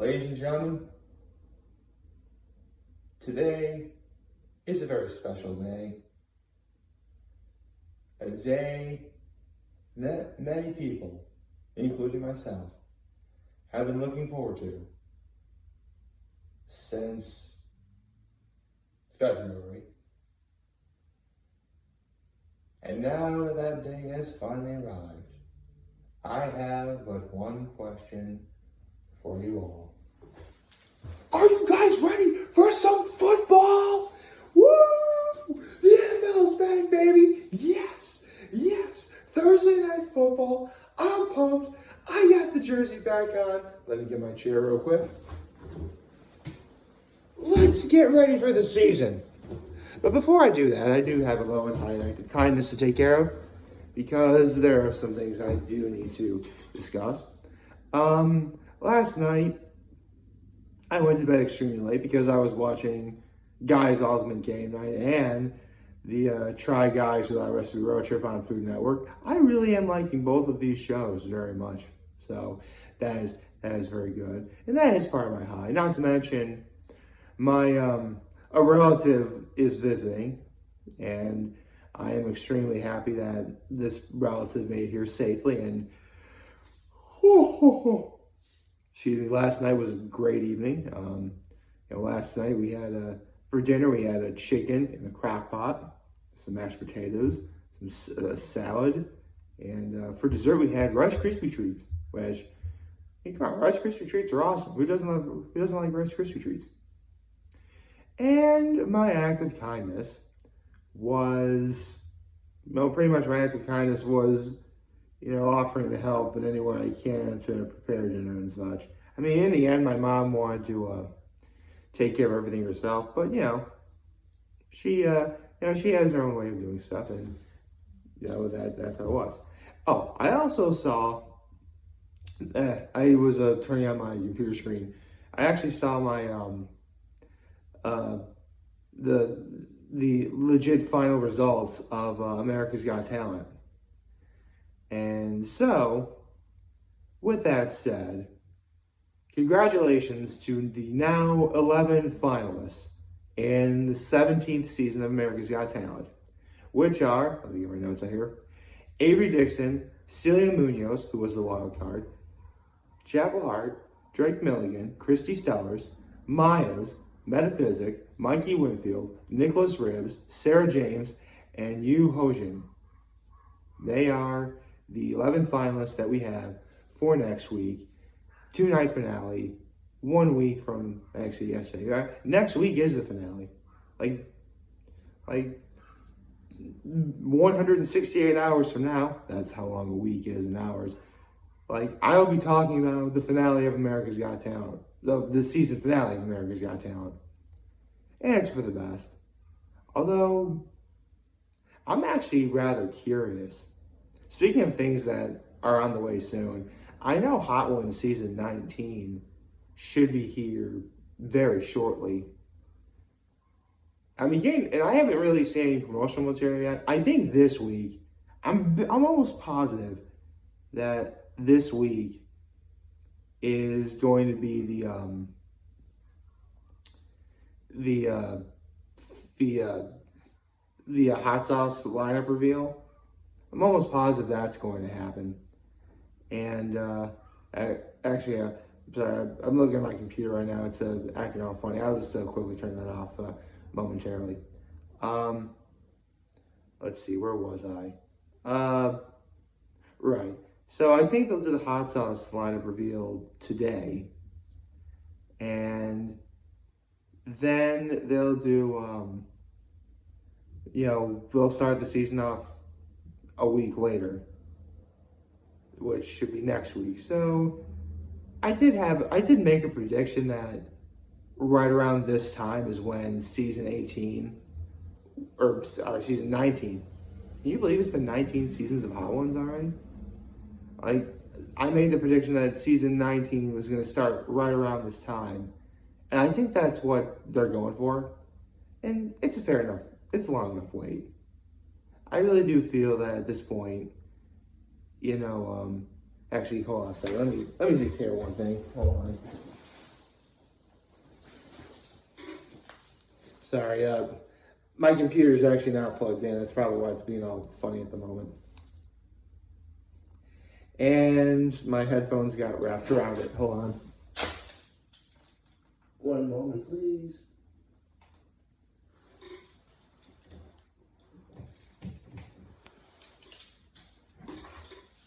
Ladies and gentlemen, today is a very special day. A day that many people, including myself, have been looking forward to since February. And now that that day has finally arrived, I have but one question for you all. Are you guys ready for some football? Woo! The NFL is back, baby. Yes, yes. Thursday night football. I'm pumped. I got the jersey back on. Let me get my chair real quick. Let's get ready for the season. But before I do that, I do have a low and high act of kindness to take care of because there are some things I do need to discuss. Last night, I went to bed extremely late because I was watching Guy's Ultimate Game Night and the Try Guys Without Recipe Road Trip on Food Network. I really am liking both of these shows very much. So that is very good. And that is part of my high. Not to mention, my a relative is visiting, and I am extremely happy that this relative made it here safely. And excuse me, last night was a great evening. Last night we had for dinner we had a chicken in the crock pot, some mashed potatoes, some salad, and for dessert we had Rice Krispie treats. Which, hey, come on, Rice Krispie treats are awesome. Who doesn't like Rice Krispie treats? And my act of kindness was, pretty much my act of kindness was, offering to help in any way I can to prepare dinner and such. I mean, in the end, my mom wanted to take care of everything herself, but she has her own way of doing stuff, and that's how it was. Oh, I also saw. I was turning on my computer screen. I actually saw my the legit final results of America's Got Talent. And so, with that said, congratulations to the now 11 finalists in the 17th season of America's Got Talent, which are, let me get my notes out here, Avery Dixon, Celia Munoz, who was the wild card, Chapel Hart, Drake Milligan, Christy Stellers, Myers, Metaphysic, Mikey Winfield, Nicholas Ribbs, Sarah James, and Yu Hojin. They are the 11 finalists that we have for next week. 2-night finale, 1 week from actually yesterday. Next week is the finale. Like 168 hours from now. That's how long a week is in hours. I'll be talking about the finale of America's Got Talent. The season finale of America's Got Talent. And it's for the best. Although, I'm actually rather curious. Speaking of things that are on the way soon, I know Hot Ones Season 19 should be here very shortly. And I haven't really seen any promotional material yet. I think this week, I'm almost positive that this week is going to be the hot sauce lineup reveal. I'm almost positive that's going to happen. And actually, sorry, I'm looking at my computer right now. It's acting all funny. I'll just quickly turn that off momentarily. Let's see, where was I? Right. So I think they'll do the hot sauce lineup reveal today. And then they'll do, they'll start the season off a week later, which should be next week. So I did make a prediction that right around this time is when season 18, or season 19. Can you believe it's been 19 seasons of Hot Ones already? I made the prediction that season 19 was going to start right around this time. And I think that's what they're going for. And it's a long enough wait. I really do feel that at this point, actually, hold on a second. Let me take care of one thing. Hold on. Sorry, my computer is actually not plugged in. That's probably why it's being all funny at the moment. And my headphones got wrapped around it. Hold on. One moment, please.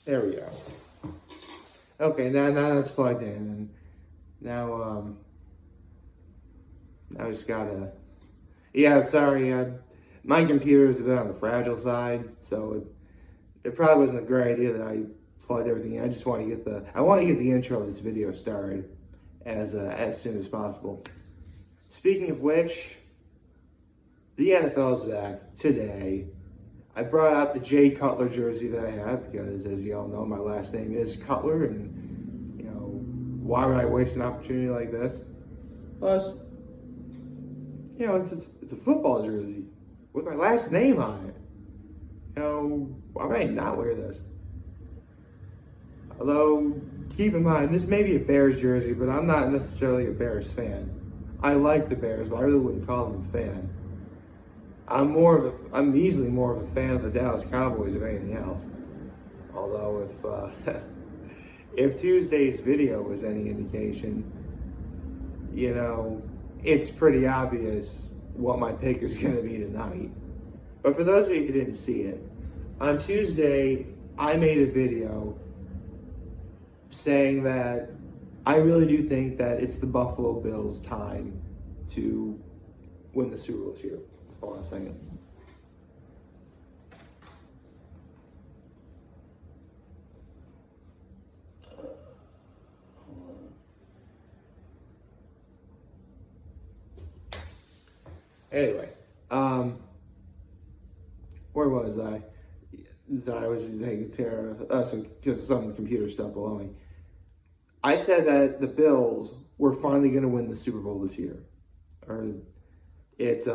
There we go. Okay, now it's plugged in, and now I just gotta. Yeah, sorry. My computer is a bit on the fragile side, so it probably wasn't a great idea that I plugged everything in. I just want to get the intro of this video started as soon as possible. Speaking of which, the NFL is back today. I brought out the Jay Cutler jersey that I have because, as you all know, my last name is Cutler, and why would I waste an opportunity like this? Plus, it's a football jersey with my last name on it. Why would I not wear this? Although, keep in mind, this may be a Bears jersey, but I'm not necessarily a Bears fan. I like the Bears, but I really wouldn't call them a fan. I'm easily more of a fan of the Dallas Cowboys than anything else. Although if Tuesday's video was any indication, it's pretty obvious what my pick is going to be tonight. But for those of you who didn't see it, on Tuesday, I made a video saying that I really do think that it's the Buffalo Bills' time to win the Super Bowl this year. Hold on a second. Anyway, where was I? Sorry, I was taking care of some computer stuff below me. I said that the Bills were finally going to win the Super Bowl this year, or it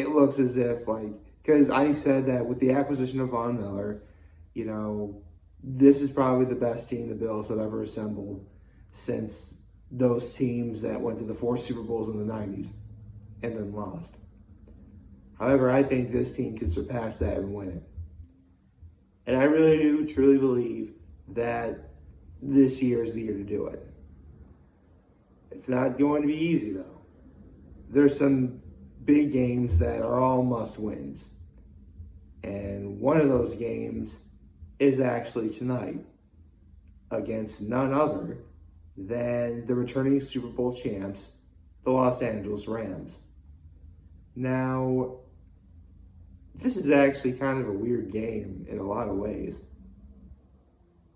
looks as if because I said that with the acquisition of Von Miller, this is probably the best team the Bills have ever assembled since those teams that went to the 4 Super Bowls in the 90s and then lost. However, I think this team could surpass that and win it. And I really do truly believe that this year is the year to do it. It's not going to be easy, though. There's some big games that are all must-wins. And one of those games is actually tonight against none other than the returning Super Bowl champs, the Los Angeles Rams. Now, this is actually kind of a weird game in a lot of ways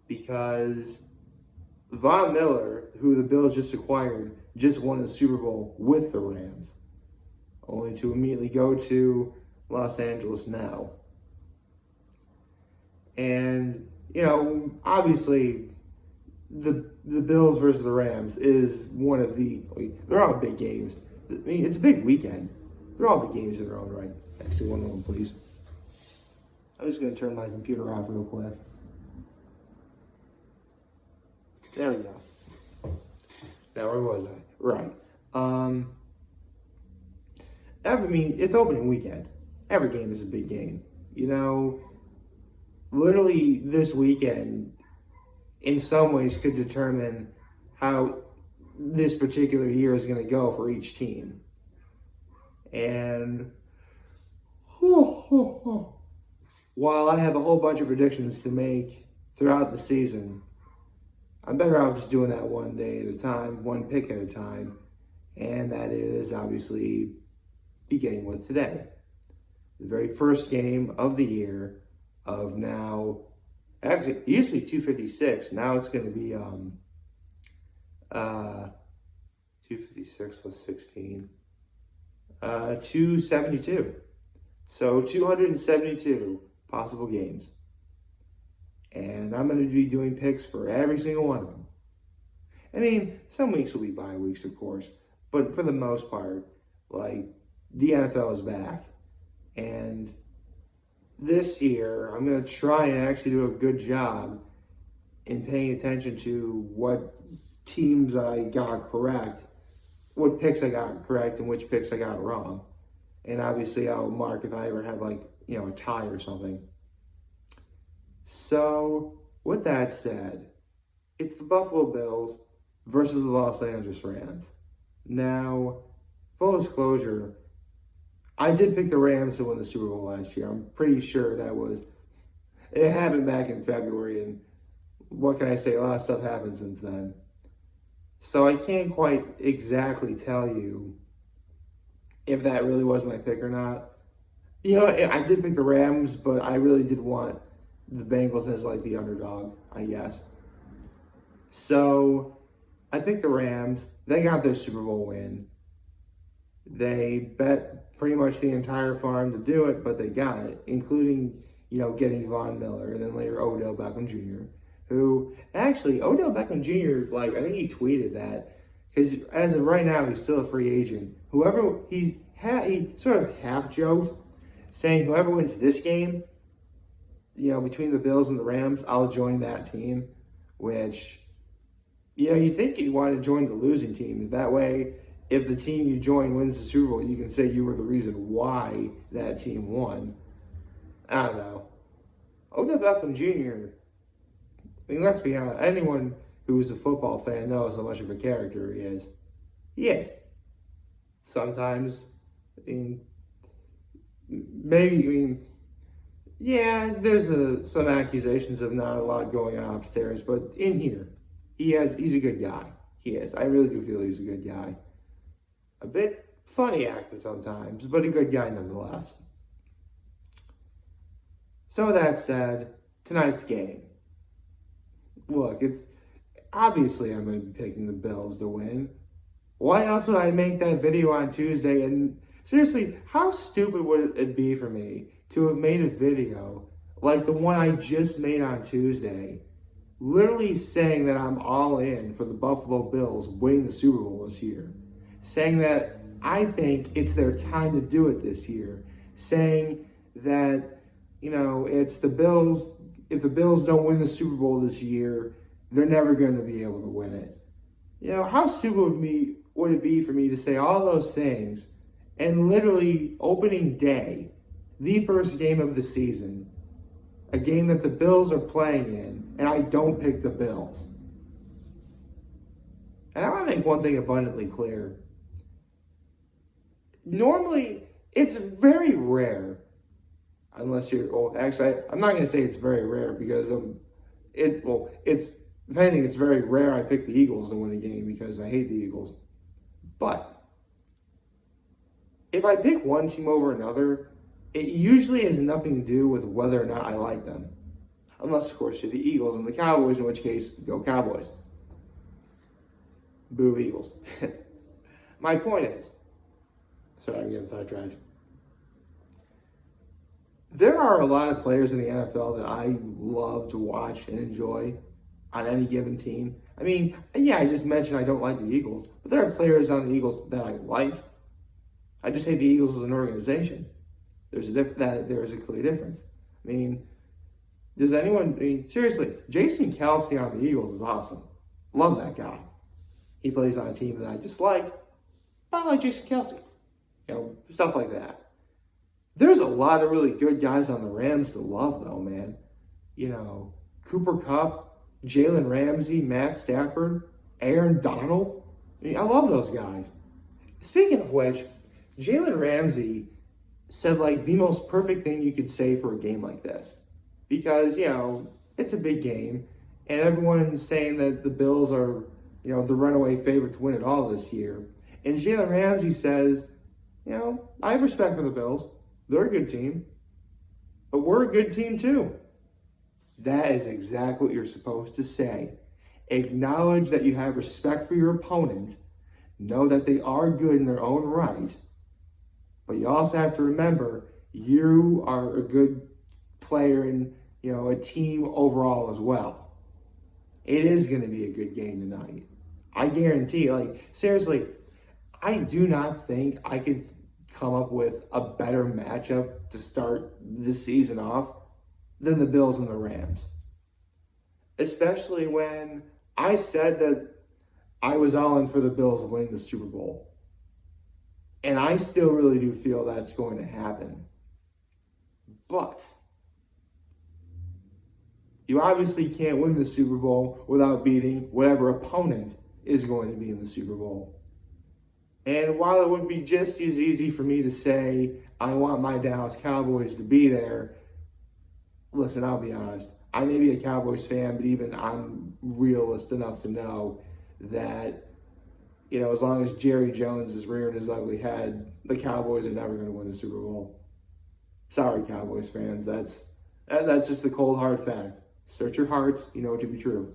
because Von Miller, who the Bills just acquired, just won the Super Bowl with the Rams, only to immediately go to Los Angeles now. And, obviously, the Bills versus the Rams is one of they're all big games. I mean, it's a big weekend. They're all big games in their own right. Actually, one moment, please. I'm just going to turn my computer off real quick. There we go. Now, where was I? Right. It's opening weekend. Every game is a big game. Literally this weekend, in some ways, could determine how this particular year is going to go for each team. And while I have a whole bunch of predictions to make throughout the season, I'm better off just doing that one day at a time, one pick at a time. And that is obviously beginning with today. The very first game of the year of now, actually, it used to be 256. Now it's going to be 256 plus 16. 272. So 272 possible games. And I'm going to be doing picks for every single one of them. I mean, some weeks will be bye weeks, of course. But for the most part, the NFL is back. And this year, I'm going to try and actually do a good job in paying attention to what teams I got correct, what picks I got correct, and which picks I got wrong. And obviously I'll mark if I ever have like, a tie or something. So with that said, it's the Buffalo Bills versus the Los Angeles Rams. Now, full disclosure, I did pick the Rams to win the Super Bowl last year. I'm pretty sure it happened back in February, and what can I say? A lot of stuff happened since then. So I can't quite exactly tell you if that really was my pick or not. I did pick the Rams, but I really did want the Bengals as like the underdog, I guess. So I picked the Rams. They got their Super Bowl win. They bet pretty much the entire farm to do it, but they got it, including, getting Von Miller and then later Odell Beckham Jr., who actually, Odell Beckham Jr., I think he tweeted that, because as of right now, he's still a free agent. He sort of half joked, saying whoever wins this game, between the Bills and the Rams, I'll join that team, which, you think you'd want to join the losing team. That way, if the team you join wins the Super Bowl, you can say you were the reason why that team won. I don't know. Odell Beckham Jr., let's be honest, anyone who's a football fan knows how much of a character he is. He is. Sometimes, there's some accusations of not a lot going on upstairs, but in here, he's a good guy. He is. I really do feel he's a good guy. A bit funny actor sometimes, but a good guy nonetheless. So with that said, tonight's game. Look, it's obviously I'm going to be picking the Bills to win. Why else would I make that video on Tuesday? And seriously, how stupid would it be for me to have made a video like the one I just made on Tuesday, literally saying that I'm all in for the Buffalo Bills winning the Super Bowl this year, saying that I think it's their time to do it this year, saying that, it's the Bills. If the Bills don't win the Super Bowl this year, they're never going to be able to win it. How stupid would it be for me to say all those things and literally opening day, the first game of the season, a game that the Bills are playing in, and I don't pick the Bills. And I want to make one thing abundantly clear. Normally, it's very rare, unless actually, I'm not going to say it's very rare because if anything, it's very rare I pick the Eagles to win a game because I hate the Eagles. But if I pick one team over another, it usually has nothing to do with whether or not I like them. Unless, of course, you're the Eagles and the Cowboys, in which case, go Cowboys. Boo Eagles. My point is, sorry, I'm getting sidetracked. There are a lot of players in the NFL that I love to watch and enjoy on any given team. I just mentioned I don't like the Eagles, but there are players on the Eagles that I like. I just hate the Eagles as an organization. There's a clear difference. Does anyone, seriously, Jason Kelce on the Eagles is awesome. Love that guy. He plays on a team that I dislike, but I like Jason Kelce. Stuff like that. There's a lot of really good guys on the Rams to love, though, man. Cooper Kupp, Jalen Ramsey, Matt Stafford, Aaron Donald. I love those guys. Speaking of which, Jalen Ramsey said, the most perfect thing you could say for a game like this. Because, it's a big game, and everyone's saying that the Bills are, the runaway favorite to win it all this year. And Jalen Ramsey says, I have respect for the Bills. They're a good team. But we're a good team too. That is exactly what you're supposed to say. Acknowledge that you have respect for your opponent. Know that they are good in their own right. But you also have to remember you are a good player in, a team overall as well. It is going to be a good game tonight. I guarantee, seriously, I do not think I could come up with a better matchup to start this season off than the Bills and the Rams. Especially when I said that I was all in for the Bills winning the Super Bowl. And I still really do feel that's going to happen. But you obviously can't win the Super Bowl without beating whatever opponent is going to be in the Super Bowl. And while it would be just as easy for me to say, I want my Dallas Cowboys to be there, listen, I'll be honest. I may be a Cowboys fan, but even I'm realist enough to know that, as long as Jerry Jones is rearing his ugly head, the Cowboys are never going to win the Super Bowl. Sorry, Cowboys fans. That's just the cold, hard fact. Search your hearts. You know it to be true.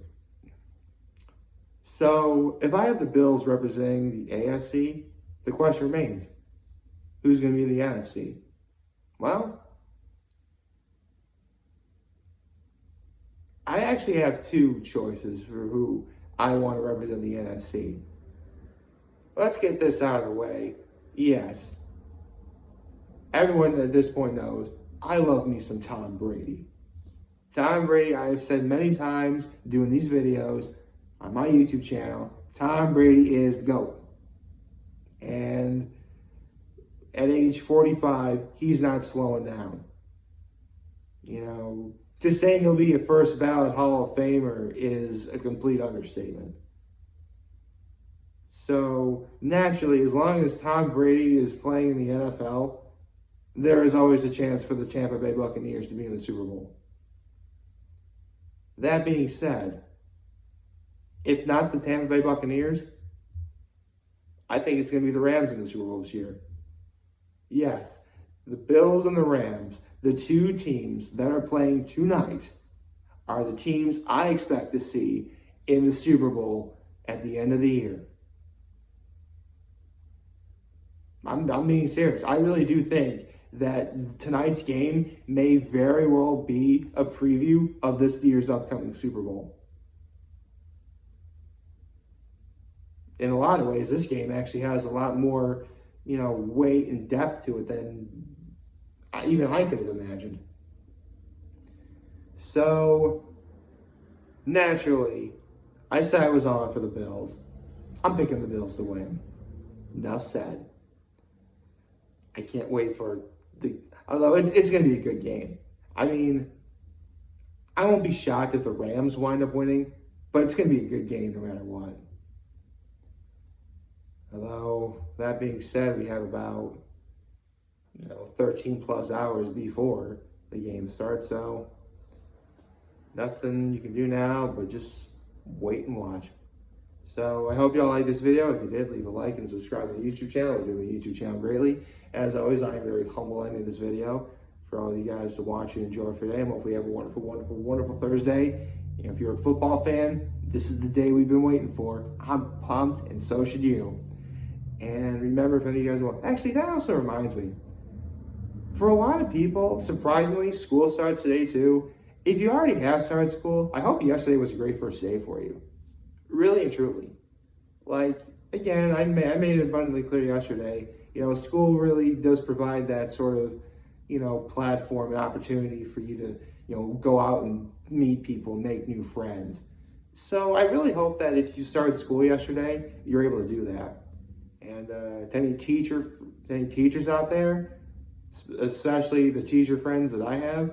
So, if I have the Bills representing the AFC, the question remains, who's going to be in the NFC? Well, I actually have two choices for who I want to represent the NFC. Let's get this out of the way. Yes, everyone at this point knows I love me some Tom Brady. Tom Brady, I have said many times doing these videos on my YouTube channel, Tom Brady is the GOAT. And at age 45, he's not slowing down. To say he'll be a first ballot Hall of Famer is a complete understatement. So naturally, as long as Tom Brady is playing in the NFL, there is always a chance for the Tampa Bay Buccaneers to be in the Super Bowl. That being said, if not the Tampa Bay Buccaneers, I think it's going to be the Rams in the Super Bowl this year. Yes, the Bills and the Rams, the two teams that are playing tonight, are the teams I expect to see in the Super Bowl at the end of the year. I'm being serious. I really do think that tonight's game may very well be a preview of this year's upcoming Super Bowl. In a lot of ways, this game actually has a lot more, weight and depth to it than even I could have imagined. So, naturally, I said I was on for the Bills. I'm picking the Bills to win. Enough said. I can't wait for although it's going to be a good game. I mean, I won't be shocked if the Rams wind up winning, but it's going to be a good game no matter what. Although, that being said, we have about 13 plus hours before the game starts, so nothing you can do now but just wait and watch. So I hope y'all liked this video. If you did, leave a like and subscribe to the YouTube channel. It would do my YouTube channel greatly. As always, I am very humble I made this video for all of you guys to watch and enjoy for today. And hopefully you have a wonderful, wonderful, wonderful Thursday. If you're a football fan, this is the day we've been waiting for. I'm pumped, and so should you. And remember, if any of you guys want, actually, that also reminds me. For a lot of people, surprisingly, school starts today too. If you already have started school, I hope yesterday was a great first day for you. Really and truly. Again, I made it abundantly clear yesterday, school really does provide that sort of, platform and opportunity for you to, go out and meet people, make new friends. So I really hope that if you started school yesterday, you're able to do that. And to any teachers out there, especially the teacher friends that I have,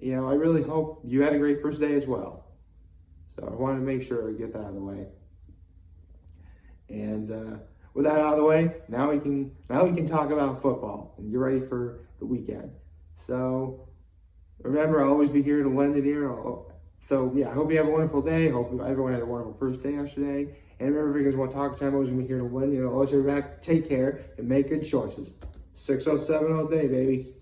I really hope you had a great first day as well. So I wanted to make sure I get that out of the way. And with that out of the way, now we can talk about football and get ready for the weekend. So remember, I'll always be here to lend an ear. So yeah, I hope you have a wonderful day. Hope everyone had a wonderful first day yesterday. And remember, if you guys want to talk time, I'm always going to be here to lend you. Always here back. Take care and make good choices. 607 all day, baby.